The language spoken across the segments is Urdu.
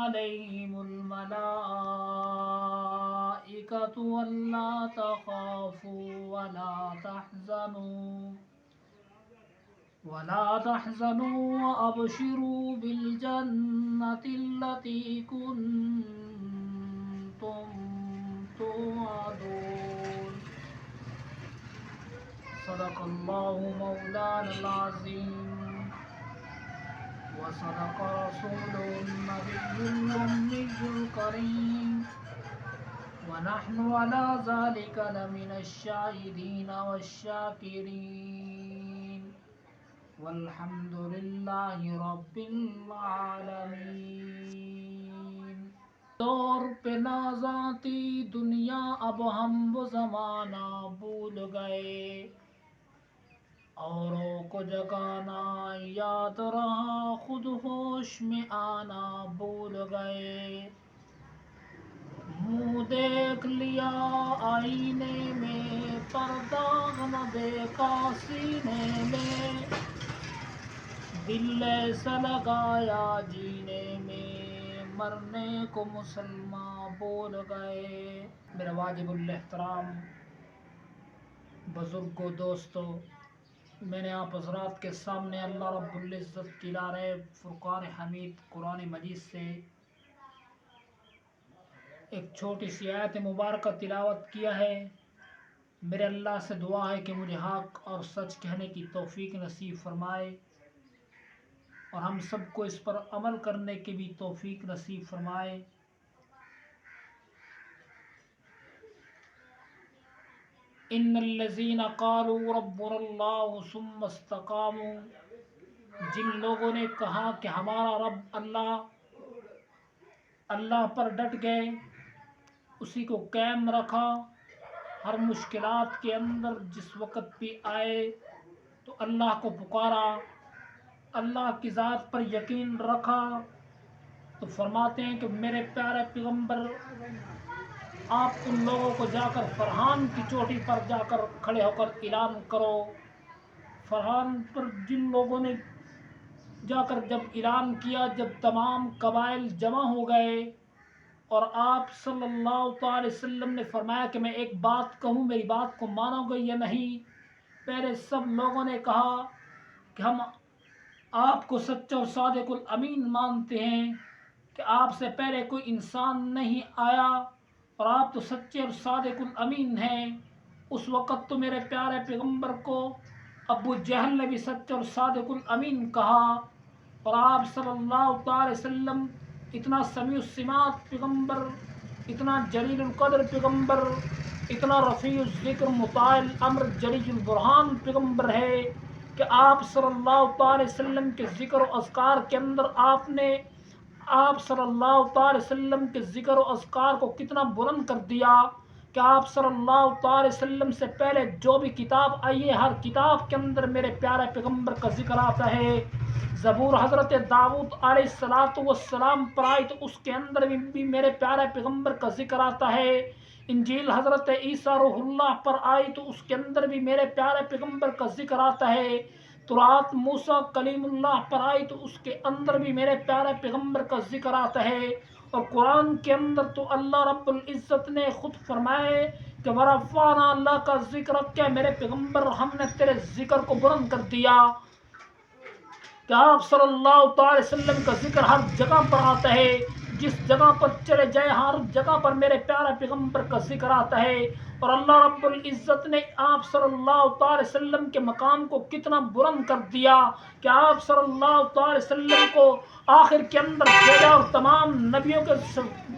عليهم الملائكة ألا تخافوا ولا تحزنوا وأبشروا بالجنة التي كنتم توعدون صدق الله مولانا العظيم وصدق رسوله النبي الأمي الكريم ونحن على ذلك لمن الشاهدين والشاكرين والحمد لله رب العالمين۔ دور پہ نازاتی دنیا اب ہم وہ زمانہ بھول گئے، اوروں کو جگانا یاد رہا خود ہوش میں آنا بھول گئے۔ منہ دیکھ لیا آئینے میں پر داغ نہ دیکھا سینے میں، دل ایسا لگایا جینے میں مرنے کو مسلمان بول گئے۔ میرا واجب الاحترام بزرگوں، دوستوں، میں نے آپ حضرات کے سامنے اللہ رب العزت کی لارے فرقان حمید قرآن مجید سے ایک چھوٹی سی آیت مبارکہ تلاوت کیا ہے۔ میرے اللہ سے دعا ہے کہ مجھے حق اور سچ کہنے کی توفیق نصیب فرمائے، اور ہم سب کو اس پر عمل کرنے کی بھی توفیق نصیب فرمائے۔ ان الذین قالوا ربنا اللہ ثم استقاموا، جن لوگوں نے کہا کہ ہمارا رب اللہ پر ڈٹ گئے، اسی کو قائم رکھا، ہر مشکلات کے اندر جس وقت بھی آئے تو اللہ کو پکارا، اللہ کی ذات پر یقین رکھا، تو فرماتے ہیں کہ میرے پیارے پیغمبر آپ ان لوگوں کو جا کر فرحان کی چوٹی پر جا کر کھڑے ہو کر اعلان کرو۔ فرحان پر جن لوگوں نے جا کر جب اعلان کیا، جب تمام قبائل جمع ہو گئے اور آپ صلی اللہ تعالی وسلم نے فرمایا کہ میں ایک بات کہوں، میری بات کو مانو گے یا نہیں؟ پہلے سب لوگوں نے کہا کہ ہم آپ کو سچا اور صادق الامین مانتے ہیں، کہ آپ سے پہلے کوئی انسان نہیں آیا اور آپ تو سچے اور صادق الامین ہیں۔ اس وقت تو میرے پیارے پیغمبر کو ابو جہل نے بھی سچا اور صادق الامین کہا، اور آپ صلی اللہ تعالی وسلم اتنا سمیع السماعت پیغمبر، اتنا جلیل القدر پیغمبر، اتنا رفیع الذکر مطاع الامر جلی البرہان پیغمبر ہے کہ آپ صلی اللہ تعالی وسلم کے ذکر و اذکار کے اندر آپ صلی اللہ تعالی وسلم کے ذکر و اذکار کو کتنا بلند کر دیا کہ آپ صلی اللہ تعالی وسلم سے پہلے جو بھی کتاب آئی ہے، ہر کتاب کے اندر میرے پیارے پیغمبر کا ذکر آتا ہے۔ زبور حضرت داؤد علیہ السلام پر آئی تو اس کے اندر بھی میرے پیارے پیغمبر کا ذکر آتا ہے۔ انجیل حضرت عیسیٰ روح اللہ پر آئی تو اس کے اندر بھی میرے پیارے پیغمبر کا ذکر آتا ہے۔ تورات موسیٰ کلیم اللہ پر آئی تو اس کے اندر بھی میرے پیارے پیغمبر کا ذکر آتا ہے۔ اور قرآن کے اندر تو اللہ رب العزت نے خود فرمائے کہ ورفعنا اللہ کا ذکر، کہ میرے پیغمبر ہم نے تیرے ذکر کو بلند کر دیا، کہ آپ صلی اللہ تعالی وسلم کا ذکر ہر جگہ پر آتا ہے، جس جگہ پر چلے جائے ہر جگہ پر میرے پیارے پیغمبر کا ذکر آتا ہے۔ اور اللہ رب العزت نے آپ صلی اللہ تعالی وسلم کے مقام کو کتنا بلند کر دیا کہ آپ صلی اللہ تعالی وسلم کو آخر کے اندر بھیجا اور تمام نبیوں کے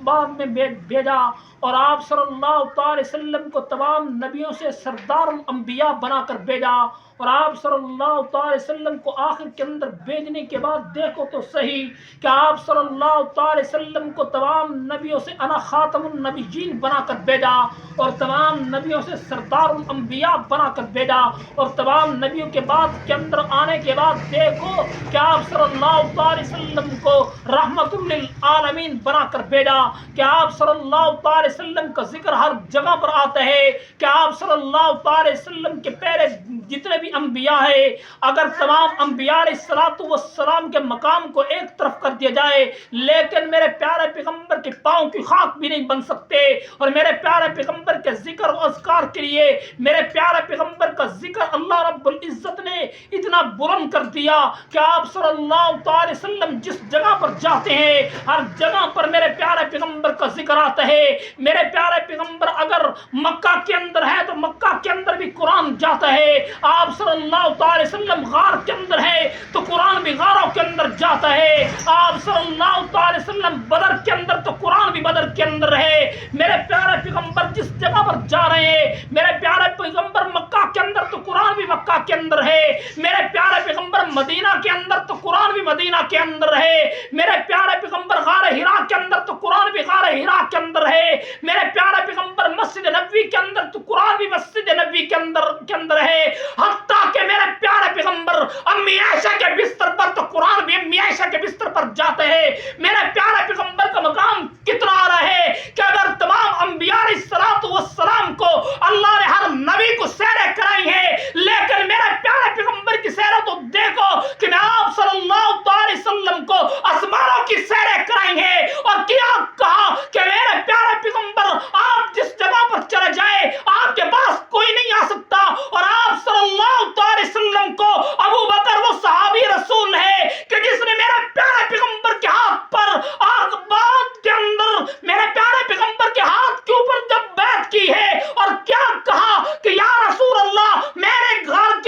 بعد میں بھیجا، اور آپ صلی اللہ تعالی وسلم کو تمام نبیوں سے سردار الانبیاء بنا کر بھیجا، اور آپ صلی اللہ تعالی وسلم کو آخر کے اندر بھیجنے کے بعد دیکھو تو صحیح کہ آپ صلی اللہ تعالی وسلم کو تمام نبیوں سے انا خاتم النبیین بنا کر بھیجا، اور تمام نبیوں سے سردار الانبیاء بنا کر بھیجا، اور تمام نبیوں کے بعد کے اندر آنے کے بعد دیکھو کہ آپ صلی اللہ تعالی وسلم کو رحمت للعالمین بنا کر بھیجا، کہ آپ صلی اللہ تعالی وسلم کا ذکر ہر جگہ پر آتا ہے، کہ آپ صلی اللہ تعالی وسلم کے پہلے جتنے بھی انبیاء ہیں، اگر تمام انبیاء علیہ السلام کے مقام کو ایک طرف کر دیا جائے، لیکن میرے پیارے پیغمبر کے پاؤں کی خاک بھی نہیں بن سکتے۔ اور میرے پیارے پیغمبر کے ذکر و اذکار کے لیے میرے پیارے پیغمبر کا ذکر اللہ رب العزت نے اتنا بلند کر دیا کہ آپ صلی اللہ علیہ وسلم جس جگہ پر جاتے ہیں ہر جگہ پر میرے پیارے پیغمبر کا ذکر آتا ہے۔ میرے پیارے پیغمبر اگر مکہ کے اندر ہے تو مکہ کے اندر بھی قرآن جاتا ہے۔ آپ صلی اللہ علیہ وسلم غار کے اندر ہے تو قرآن بھی غاروں کے اندر جاتا ہے۔ آپ صلی اللہ علیہ وسلم بدر کے اندر تو قرآن بھی بدر کے اندر ہے۔ میرے پیارے پیغمبر جس جگہ پر جا رہے ہیں، میرے پیارے پیغمبر مکہ کے اندر تو قرآن بھی مکہ کے اندر ہے۔ میرے پیارے پیغمبر مدینہ کے اندر تو قرآن بھی مدینہ کے اندر ہے۔ میرے پیارے پیغمبر غار ہرا کے اندر تو قرآن بھی غار ہرا کے اندر ہے۔ میرے پیارے پیغمبر مسجد نبوی کے اندر تو قرآن بھی مسجد نبوی کے اندر ہے۔ حتیٰ کہ میرے پیارے پیغمبر امی عائشہ کے بستر پر تو قرآن بھی امی عائشہ کے بستر پر جاتا ہے۔ میرے پیارے پیغمبر کا مقام کتنا آ رہا ہے کہ اگر تمام انبیاء علیہ السلام کو اللہ نے ہر نبی کو سیریں کرائی ہیں، لیکن میرے پیارے پیغمبر کی سیریں تو دیکھو کہ میں آپ صلی اللہ علیہ وسلم کو آسمانوں کی سیریں کرائی ہیں، اور کیا کہا کہ میرے پیارے پیغمبر آپ جس جگہ پر چلے جائے آپ کے پاس کوئی نہیں آ سکتا۔ اور آپ صلی اللہ علیہ وسلم کو ابو بکر وہ صحابی رسول ہے کہ جس نے میرے پیارے پیغمبر کے ہاتھ پر آگ بات کے اندر میرے پیارے پیغمبر کے ہاتھ کے اوپر جب بیعت کی ہے، اور کیا کہا کہ یا رسول اللہ میرے گھر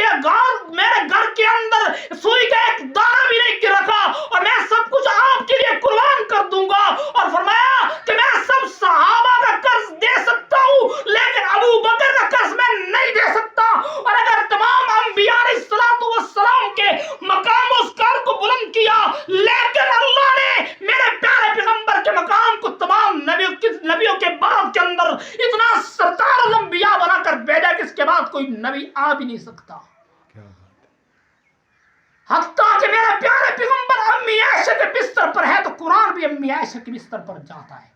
کے اندر سوئی کا ایک دانہ بھی نہیں رکھا اور میں سب کچھ آپ کے لیے قربان کر دوں گا۔ اور فرمایا کہ میں سب صحابہ کا قرض دے سکتا ہوں لیکن ابو بکر کا قرض میں نہیں دے سکتا۔ اور اگر تمام انبیاء علیہ السلام کے مقام اس کار کو بلند کیا، لیکن اللہ نے میرے پیارے پیغمبر کے مقام کو تمام نبیوں کے بعد کے اندر اتنا سرکار الانبیاء بنا کر بھیجا کہ اس کے بعد کوئی نبی آ بھی نہیں سکتا۔ حتیٰ کہ میرے پیارے پیغمبر امی عائشہ کے بستر پر ہے تو قرآن بھی امی عائشہ کے بستر پر جاتا ہے۔